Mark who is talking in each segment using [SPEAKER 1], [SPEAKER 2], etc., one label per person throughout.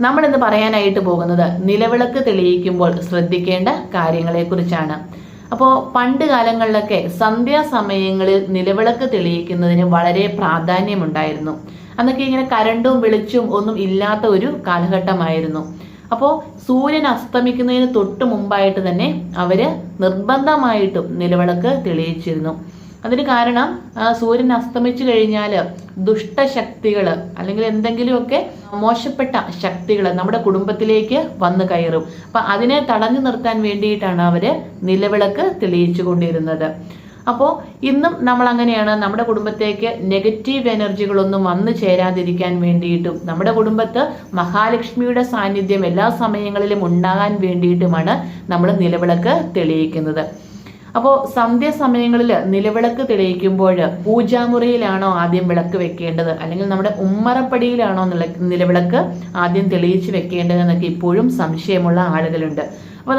[SPEAKER 1] നമ്മളിന്ന് പറയാനായിട്ട് പോകുന്നത് നിലവിളക്ക് തെളിയിക്കുമ്പോൾ ശ്രദ്ധിക്കേണ്ട കാര്യങ്ങളെക്കുറിച്ചാണ്. അപ്പോൾ പണ്ട് കാലങ്ങളിലൊക്കെ സന്ധ്യാസമയങ്ങളിൽ നിലവിളക്ക് തെളിയിക്കുന്നതിന് വളരെ പ്രാധാന്യമുണ്ടായിരുന്നു. അന്നൊക്കെ ഇങ്ങനെ കരണ്ടും വെളിച്ചവും ഒന്നും ഇല്ലാത്ത ഒരു കാലഘട്ടമായിരുന്നു. അപ്പോൾ സൂര്യൻ അസ്തമിക്കുന്നതിന് തൊട്ട് മുമ്പായിട്ട് തന്നെ അവര് നിർബന്ധമായിട്ടും നിലവിളക്ക് തെളിയിച്ചിരുന്നു. അതിന് കാരണം സൂര്യൻ അസ്തമിച്ചു കഴിഞ്ഞാൽ ദുഷ്ടശക്തികൾ അല്ലെങ്കിൽ എന്തെങ്കിലുമൊക്കെ മോശപ്പെട്ട ശക്തികൾ നമ്മുടെ കുടുംബത്തിലേക്ക് വന്നു കയറും. അപ്പൊ അതിനെ തടഞ്ഞു നിർത്താൻ വേണ്ടിയിട്ടാണ് അവര് നിലവിളക്ക് തെളിയിച്ചു കൊണ്ടിരുന്നത്. അപ്പോൾ ഇന്നും നമ്മൾ അങ്ങനെയാണ്. നമ്മുടെ കുടുംബത്തേക്ക് നെഗറ്റീവ് എനർജികളൊന്നും വന്നു ചേരാതിരിക്കാൻ വേണ്ടിയിട്ടും നമ്മുടെ കുടുംബത്ത് മഹാലക്ഷ്മിയുടെ സാന്നിധ്യം എല്ലാ സമയങ്ങളിലും ഉണ്ടാകാൻ വേണ്ടിയിട്ടുമാണ് നമ്മൾ നിലവിളക്ക് തെളിയിക്കുന്നത്. അപ്പോൾ സന്ധ്യാസമയങ്ങളിൽ നിലവിളക്ക് തെളിയിക്കുമ്പോൾ പൂജാമുറിയിലാണോ ആദ്യം വിളക്ക് വെക്കേണ്ടത്, അല്ലെങ്കിൽ നമ്മുടെ ഉമ്മറപ്പടിയിലാണോ നിലവിളക്ക് ആദ്യം തെളിയിച്ച് വെക്കേണ്ടത് എന്നൊക്കെ ഇപ്പോഴും സംശയമുള്ള ആളുകളുണ്ട്. അപ്പോൾ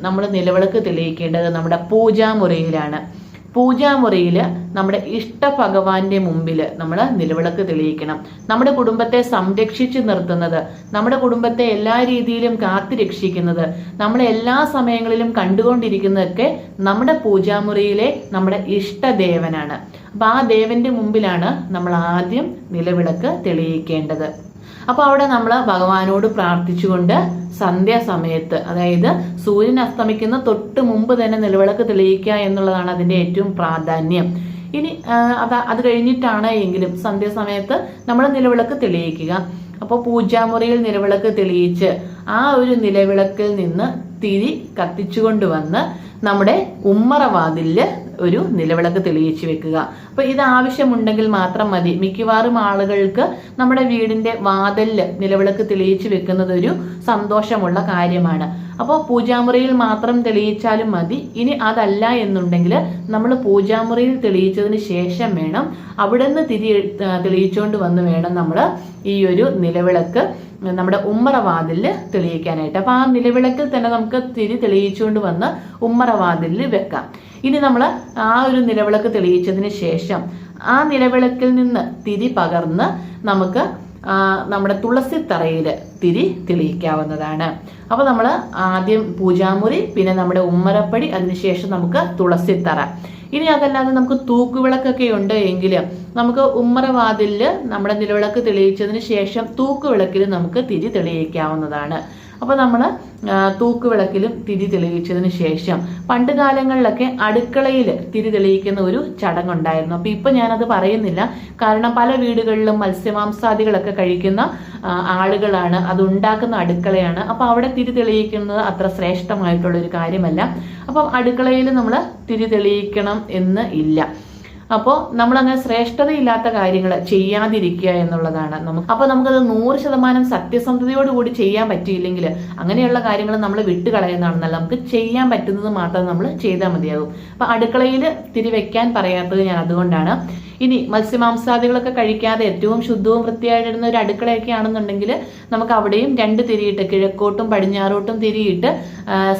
[SPEAKER 1] നമ്മൾ നിലവിളക്ക് തെളിയിക്കേണ്ടത് നമ്മുടെ പൂജാമുറിയിലാണ്. പൂജാമുറിയിൽ നമ്മുടെ ഇഷ്ടഭഗവാന്റെ മുമ്പിൽ നമ്മൾ നിലവിളക്ക് തെളിയിക്കണം. നമ്മുടെ കുടുംബത്തെ സംരക്ഷിച്ചു നിർത്തുന്നത്, നമ്മുടെ കുടുംബത്തെ എല്ലാ രീതിയിലും കാത്തുരക്ഷിക്കുന്നത്, നമ്മൾ എല്ലാ സമയങ്ങളിലും കണ്ടുകൊണ്ടിരിക്കുന്നതൊക്കെ നമ്മുടെ പൂജാമുറിയിലെ നമ്മുടെ ഇഷ്ടദേവനാണ്. അപ്പൊ ആ ദേവന്റെ മുമ്പിലാണ് നമ്മൾ ആദ്യം നിലവിളക്ക് തെളിയിക്കേണ്ടത്. അപ്പൊ അവിടെ നമ്മൾ ഭഗവാനോട് പ്രാർത്ഥിച്ചുകൊണ്ട് സന്ധ്യാസമയത്ത്, അതായത് സൂര്യൻ അസ്തമിക്കുന്ന തൊട്ട് മുമ്പ് തന്നെ നിലവിളക്ക് തെളിയിക്കുക എന്നുള്ളതാണ് അതിന്റെ ഏറ്റവും പ്രാധാന്യം. ഇനി അത് കഴിഞ്ഞിട്ടാണ് എങ്കിലും സന്ധ്യാസമയത്ത് നമ്മൾ നിലവിളക്ക് തെളിയിക്കുക. അപ്പോൾ പൂജാമുറിയിൽ നിലവിളക്ക് തെളിയിച്ച് ആ ഒരു നിലവിളക്കിൽ നിന്ന് തിരി കത്തിച്ചുകൊണ്ടുവന്ന് നമ്മുടെ ഉമ്മറവാതിലില് ഒരു നിലവിളക്ക് തെളിയിച്ചു വെക്കുക. അപ്പൊ ഇത് ആവശ്യമുണ്ടെങ്കിൽ മാത്രം മതി. മിക്കവാറും ആളുകൾക്ക് നമ്മുടെ വീടിന്റെ വാതിലില് നിലവിളക്ക് തെളിയിച്ചു വെക്കുന്നത് ഒരു സന്തോഷമുള്ള കാര്യമാണ്. അപ്പോൾ പൂജാമുറിയിൽ മാത്രം തെളിയിച്ചാലും മതി. ഇനി അതല്ല എന്നുണ്ടെങ്കിൽ നമ്മൾ പൂജാമുറിയിൽ തെളിയിച്ചതിന് ശേഷം വേണം അവിടെ നിന്ന് തെളിയിച്ചുകൊണ്ട് വന്ന് വേണം നമ്മൾ ഈ ഒരു നിലവിളക്ക് നമ്മുടെ ഉമ്മറവാതിലില് തെളിയിക്കാനായിട്ട്. അപ്പൊ ആ നിലവിളക്കിൽ തന്നെ നമുക്ക് തിരി തെളിയിച്ചുകൊണ്ട് വന്ന് ഉമ്മറവാതിലിൽ വെക്കാം. ഇനി നമ്മൾ ആ ഒരു നിലവിളക്ക് തെളിയിച്ചതിന് ശേഷം ആ നിലവിളക്കിൽ നിന്ന് തിരി പകർന്ന് നമുക്ക് നമ്മുടെ തുളസിത്തറയില് തിരി തെളിയിക്കാവുന്നതാണ്. അപ്പൊ നമ്മൾ ആദ്യം പൂജാമുറി, പിന്നെ നമ്മുടെ ഉമ്മറപ്പടി, അതിനുശേഷം നമുക്ക് തുളസിത്തറ. ഇനി അതല്ലാതെ നമുക്ക് തൂക്കുവിളക്കൊക്കെ ഉണ്ട് എങ്കിൽ നമുക്ക് ഉമ്മറവാതിലില് നമ്മുടെ നിലവിളക്ക് തെളിയിച്ചതിന് ശേഷം തൂക്കുവിളക്കിൽ നമുക്ക് തിരി തെളിയിക്കാവുന്നതാണ്. അപ്പൊ നമ്മൾ തൂക്കുവിളക്കിലും തിരി തെളിയിച്ചതിന് ശേഷം പണ്ട് കാലങ്ങളിലൊക്കെ അടുക്കളയിൽ തിരി തെളിയിക്കുന്ന ഒരു ചടങ്ങുണ്ടായിരുന്നു. അപ്പൊ ഇപ്പൊ ഞാനത് പറയുന്നില്ല. കാരണം പല വീടുകളിലും മത്സ്യമാംസാദികളൊക്കെ കഴിക്കുന്ന ആളുകളാണ്, അത് ഉണ്ടാക്കുന്ന അടുക്കളയാണ്. അപ്പൊ അവിടെ തിരി തെളിയിക്കുന്നത് അത്ര ശ്രേഷ്ഠമായിട്ടുള്ള ഒരു കാര്യമല്ല. അപ്പം അടുക്കളയിൽ നമ്മൾ തിരി തെളിയിക്കണം എന്ന് ഇല്ല. അപ്പോൾ നമ്മളങ്ങനെ ശ്രേഷ്ഠതയില്ലാത്ത കാര്യങ്ങൾ ചെയ്യാതിരിക്കുക എന്നുള്ളതാണ്. അപ്പോൾ നമുക്കത് 100% സത്യസന്ധതയോടുകൂടി ചെയ്യാൻ പറ്റിയില്ലെങ്കിൽ അങ്ങനെയുള്ള കാര്യങ്ങൾ നമ്മൾ വിട്ടുകളയുന്നതാണ് നല്ലത്. നമുക്ക് ചെയ്യാൻ പറ്റുന്നത് മാത്രം നമ്മൾ ചെയ്താൽ മതിയാകും. അപ്പൊ അടുക്കളയിൽ തിരി വെക്കാൻ പറയാത്തത് ഞാൻ അതുകൊണ്ടാണ്. ഇനി മത്സ്യമാംസാദികളൊക്കെ കഴിക്കാതെ ഏറ്റവും ശുദ്ധവും വൃത്തിയായിട്ടിരുന്ന ഒരു അടുക്കളയൊക്കെ ആണെന്നുണ്ടെങ്കിൽ നമുക്ക് അവിടെയും 2 തിരിയിട്ട്, കിഴക്കോട്ടും പടിഞ്ഞാറോട്ടും തിരിയിട്ട്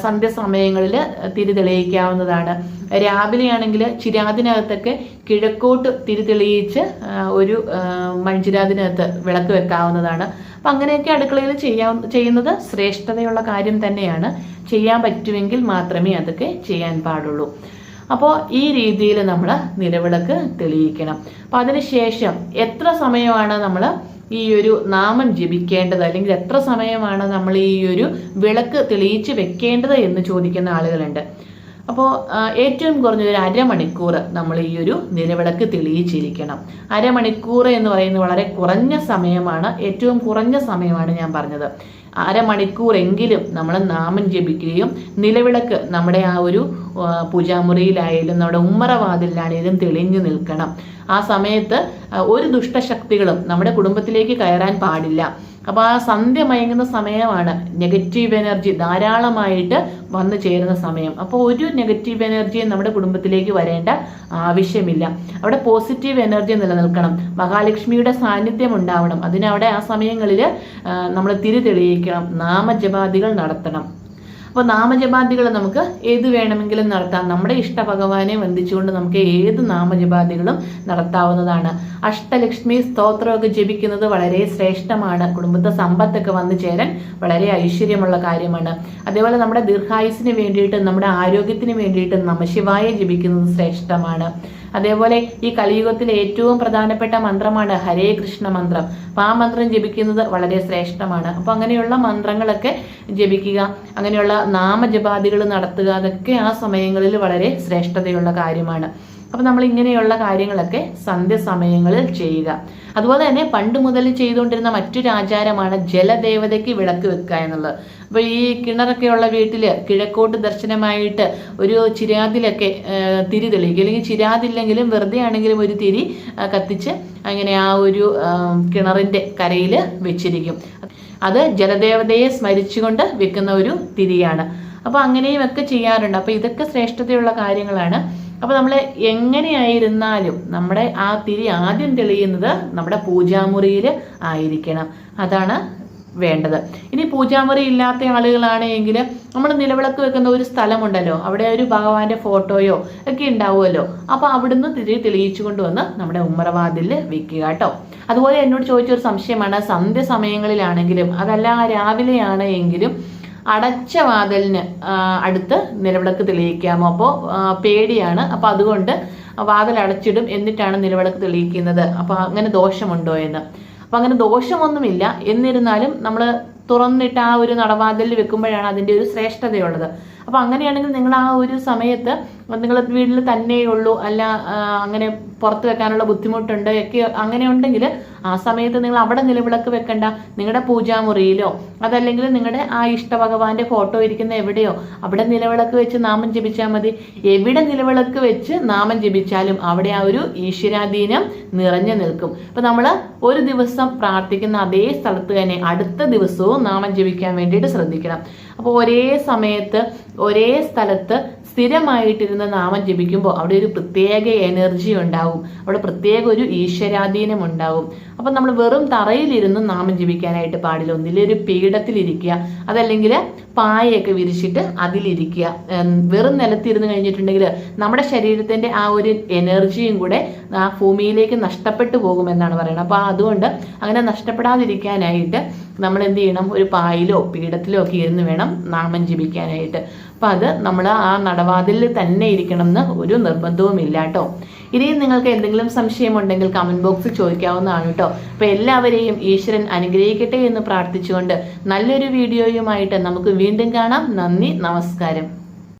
[SPEAKER 1] സന്ധ്യാസമയങ്ങളിൽ തിരി തെളിയിക്കാവുന്നതാണ്. രാവിലെയാണെങ്കിൽ ചിരാതിനകത്തൊക്കെ കിഴക്കോട്ട് തിരി തെളിയിച്ച് ഒരു മൺചിരാതിനകത്ത് വിളക്ക് വെക്കാവുന്നതാണ്. അപ്പം അങ്ങനെയൊക്കെ അടുക്കളയിൽ ചെയ്യുന്നത് ശ്രേഷ്ഠതയുള്ള കാര്യം തന്നെയാണ്. ചെയ്യാൻ പറ്റുമെങ്കിൽ മാത്രമേ അതൊക്കെ ചെയ്യാൻ പാടുള്ളൂ. അപ്പോൾ ഈ രീതിയിൽ നമ്മൾ നിലവിളക്ക് തെളിയിക്കണം. അപ്പം അതിനുശേഷം എത്ര സമയമാണ് നമ്മൾ ഈ ഒരു നാമം ജപിക്കേണ്ടത്, അല്ലെങ്കിൽ എത്ര സമയമാണ് നമ്മൾ ഈ ഒരു വിളക്ക് തെളിയിച്ച് വെക്കേണ്ടത് എന്ന് ചോദിക്കുന്ന ആളുകളുണ്ട്. അപ്പോൾ ഏറ്റവും കുറഞ്ഞൊരു അരമണിക്കൂർ നമ്മൾ ഈ ഒരു നിലവിളക്ക് തെളിയിച്ചിരിക്കണം. അരമണിക്കൂർ എന്ന് പറയുന്നത് വളരെ കുറഞ്ഞ സമയമാണ്, ഏറ്റവും കുറഞ്ഞ സമയമാണ് ഞാൻ പറഞ്ഞത്. അരമണിക്കൂറെങ്കിലും നമ്മൾ നാമം ജപിക്കുകയും നിലവിളക്ക് നമ്മുടെ ആ ഒരു പൂജാമുറിയിലായാലും നമ്മുടെ ഉമ്മറവാതിലാണെങ്കിലും തെളിഞ്ഞു നിൽക്കണം. ആ സമയത്ത് ഒരു ദുഷ്ടശക്തികളും നമ്മുടെ കുടുംബത്തിലേക്ക് കയറാൻ പാടില്ല. അപ്പൊ ആ സന്ധ്യ മയങ്ങുന്ന സമയമാണ് നെഗറ്റീവ് എനർജി ധാരാളമായിട്ട് വന്നു ചേരുന്ന സമയം. അപ്പോൾ ഒരു നെഗറ്റീവ് എനർജിയും നമ്മുടെ കുടുംബത്തിലേക്ക് വരേണ്ട ആവശ്യമില്ല. അവിടെ പോസിറ്റീവ് എനർജി നിലനിൽക്കണം, മഹാലക്ഷ്മിയുടെ സാന്നിധ്യം ഉണ്ടാവണം. അതിനവിടെ ആ സമയങ്ങളിൽ നമ്മൾ തിരി തെളിയിക്കണം, നാമജപാദികൾ നടത്തണം. അപ്പോൾ നാമജപാദികൾ നമുക്ക് ഏത് വേണമെങ്കിലും നടത്താം. നമ്മുടെ ഇഷ്ടഭഗവാനെ വന്ദിച്ചുകൊണ്ട് നമുക്ക് ഏത് നാമജപാദികളും നടത്താവുന്നതാണ്. അഷ്ടലക്ഷ്മി സ്തോത്രമൊക്കെ ജപിക്കുന്നത് വളരെ ശ്രേഷ്ഠമാണ്. കുടുംബത്തെ സമ്പത്തൊക്കെ വന്നു ചേരാൻ വളരെ ഐശ്വര്യമുള്ള കാര്യമാണ്. അതേപോലെ നമ്മുടെ ദീർഘായുസിന് വേണ്ടിയിട്ട് നമ്മുടെ ആരോഗ്യത്തിന് വേണ്ടിയിട്ട് നമഃശിവായ ജപിക്കുന്നത് ശ്രേഷ്ഠമാണ്. അതേപോലെ ഈ കലിയുഗത്തിലെ ഏറ്റവും പ്രധാനപ്പെട്ട മന്ത്രമാണ് ഹരേ കൃഷ്ണ മന്ത്രം. അപ്പം ആ മന്ത്രം ജപിക്കുന്നത് വളരെ ശ്രേഷ്ഠമാണ്. അപ്പം അങ്ങനെയുള്ള മന്ത്രങ്ങളൊക്കെ ജപിക്കുക, അങ്ങനെയുള്ള നാമജപാദികൾ നടത്തുക, അതൊക്കെ ആ സമയങ്ങളിൽ വളരെ ശ്രേഷ്ഠതയുള്ള കാര്യമാണ്. അപ്പം നമ്മൾ ഇങ്ങനെയുള്ള കാര്യങ്ങളൊക്കെ സന്ധ്യസമയങ്ങളിൽ ചെയ്യുക. അതുപോലെ തന്നെ പണ്ട് മുതൽ ചെയ്തുകൊണ്ടിരുന്ന മറ്റൊരു ആചാരമാണ് ജലദേവതയ്ക്ക് വിളക്ക് വെക്കുക എന്നുള്ളത്. അപ്പോൾ ഈ കിണറൊക്കെ ഉള്ള വീട്ടിൽ കിഴക്കോട്ട് ദർശനമായിട്ട് ഒരു ചിരാതിലൊക്കെ തിരി തെളിയിക്കും, അല്ലെങ്കിൽ ചിരാതില്ലെങ്കിലും വെറുതെ ആണെങ്കിലും ഒരു തിരി കത്തിച്ച് അങ്ങനെ ആ ഒരു കിണറിൻ്റെ കരയിൽ വെച്ചിരിക്കും. അത് ജലദേവതയെ സ്മരിച്ചുകൊണ്ട് വെക്കുന്ന ഒരു തിരിയാണ്. അപ്പോൾ അങ്ങനെയും ഒക്കെ ചെയ്യാറുണ്ട്. അപ്പോൾ ഇതൊക്കെ ശ്രേഷ്ഠതയുള്ള കാര്യങ്ങളാണ്. അപ്പോൾ നമ്മൾ എങ്ങനെയായിരുന്നാലും നമ്മുടെ ആ തിരി ആദ്യം തെളിയുന്നത് നമ്മുടെ പൂജാമുറിയിൽ ആയിരിക്കണം. അതാണ് വേണ്ടത്. ഇനി പൂജാമുറി ഇല്ലാത്ത ആളുകളാണെങ്കിൽ നമ്മൾ നിലവിളക്ക് വെക്കുന്ന ഒരു സ്ഥലമുണ്ടല്ലോ, അവിടെ ഒരു ഭഗവാന്റെ ഫോട്ടോയോ ഒക്കെ ഉണ്ടാവുമല്ലോ. അപ്പോൾ അവിടുന്ന് തിരി തെളിയിച്ചു കൊണ്ടുവന്ന് നമ്മുടെ ഉമ്മറവാതിലിൽ വെക്കുക കേട്ടോ. അതുപോലെ എന്നോട് ചോദിച്ചൊരു സംശയമാണ്, സന്ധ്യ സമയങ്ങളിലാണെങ്കിലും അതല്ല രാവിലെ ആണ് എങ്കിലും അടച്ച വാതിലിന് അടുത്ത് നിലവിളക്ക് തെളിയിക്കാമോ? അപ്പോൾ പേടിയാണ്. അപ്പോൾ അതുകൊണ്ട് വാതിൽ അടച്ചിടും, എന്നിട്ടാണ് നിലവിളക്ക് തെളിയിക്കുന്നത്. അപ്പോൾ അങ്ങനെ ദോഷമുണ്ടോ എന്ന്. അപ്പം അങ്ങനെ ദോഷമൊന്നുമില്ല. എന്നിരുന്നാലും നമ്മൾ തുറന്നിട്ട് ആ ഒരു നടവാതിലിൽ വെക്കുമ്പോഴാണ് അതിൻ്റെ ഒരു ശ്രേഷ്ഠതയുള്ളത്. അപ്പോൾ അങ്ങനെയാണെങ്കിൽ നിങ്ങൾ ആ ഒരു സമയത്ത് നിങ്ങൾ വീട്ടിൽ തന്നെയുള്ളൂ, അല്ല അങ്ങനെ പുറത്ത് വെക്കാനുള്ള ബുദ്ധിമുട്ടുണ്ട് ഒക്കെ അങ്ങനെ ഉണ്ടെങ്കിൽ ആ സമയത്ത് നിങ്ങൾ അവിടെ നിലവിളക്ക് വെക്കണ്ട. നിങ്ങളുടെ പൂജാമുറിയിലോ അതല്ലെങ്കിൽ നിങ്ങളുടെ ആ ഇഷ്ടഭഗവാന്റെ ഫോട്ടോ ഇരിക്കുന്ന എവിടെയോ അവിടെ നിലവിളക്ക് വെച്ച് നാമം ജപിച്ചാൽ മതി. എവിടെ നിലവിളക്ക് വെച്ച് നാമം ജപിച്ചാലും അവിടെ ആ ഒരു ഈശ്വരാധീനം നിറഞ്ഞു നിൽക്കും. അപ്പം നമ്മൾ ഒരു ദിവസം പ്രാർത്ഥിക്കുന്ന അതേ സ്ഥലത്ത് തന്നെ അടുത്ത ദിവസവും നാമം ജപിക്കാൻ വേണ്ടിയിട്ട് ശ്രദ്ധിക്കണം. അപ്പോൾ ഒരേ സമയത്ത് ഒരേ സ്ഥലത്ത് സ്ഥിരമായിട്ടിരുന്ന് നാമം ജപിക്കുമ്പോൾ അവിടെ ഒരു പ്രത്യേക എനർജി ഉണ്ടാവും, അവിടെ പ്രത്യേക ഒരു ഈശ്വരാധീനം ഉണ്ടാവും. അപ്പം നമ്മൾ വെറും തറയിലിരുന്ന് നാമം ജപിക്കാനായിട്ട് പാടില്ല. ഒന്നിലൊരു പീഠത്തിലിരിക്കുക, അതല്ലെങ്കിൽ പായയൊക്കെ വിരിച്ചിട്ട് അതിലിരിക്കുക. വെറും നിലത്തിരുന്ന് കഴിഞ്ഞിട്ടുണ്ടെങ്കിൽ നമ്മുടെ ശരീരത്തിൻ്റെ ആ ഒരു എനർജിയും കൂടെ ആ ഭൂമിയിലേക്ക് നഷ്ടപ്പെട്ടു പോകുമെന്നാണ് പറയുന്നത്. അപ്പോൾ അതുകൊണ്ട് അങ്ങനെ നഷ്ടപ്പെടാതിരിക്കാനായിട്ട് നമ്മൾ എന്ത് ചെയ്യണം, ഒരു പായിലോ പീഠത്തിലോ ഒക്കെ ഇരുന്ന് വേണം നാമം ജപിക്കാനായിട്ട്. അപ്പം അത് നമ്മൾ ആ നടവാതിലിൽ തന്നെ ഇരിക്കണം എന്ന് ഒരു നിർബന്ധവും ഇല്ല കേട്ടോ. ഇനിയും നിങ്ങൾക്ക് എന്തെങ്കിലും സംശയമുണ്ടെങ്കിൽ കമൻറ്റ് ബോക്സിൽ ചോദിക്കാവുന്നതാണ് കേട്ടോ. അപ്പോൾ എല്ലാവരെയും ഈശ്വരൻ അനുഗ്രഹിക്കട്ടെ എന്ന് പ്രാർത്ഥിച്ചുകൊണ്ട് നല്ലൊരു വീഡിയോയുമായിട്ട് നമുക്ക് വീണ്ടും കാണാം. നന്ദി, നമസ്കാരം.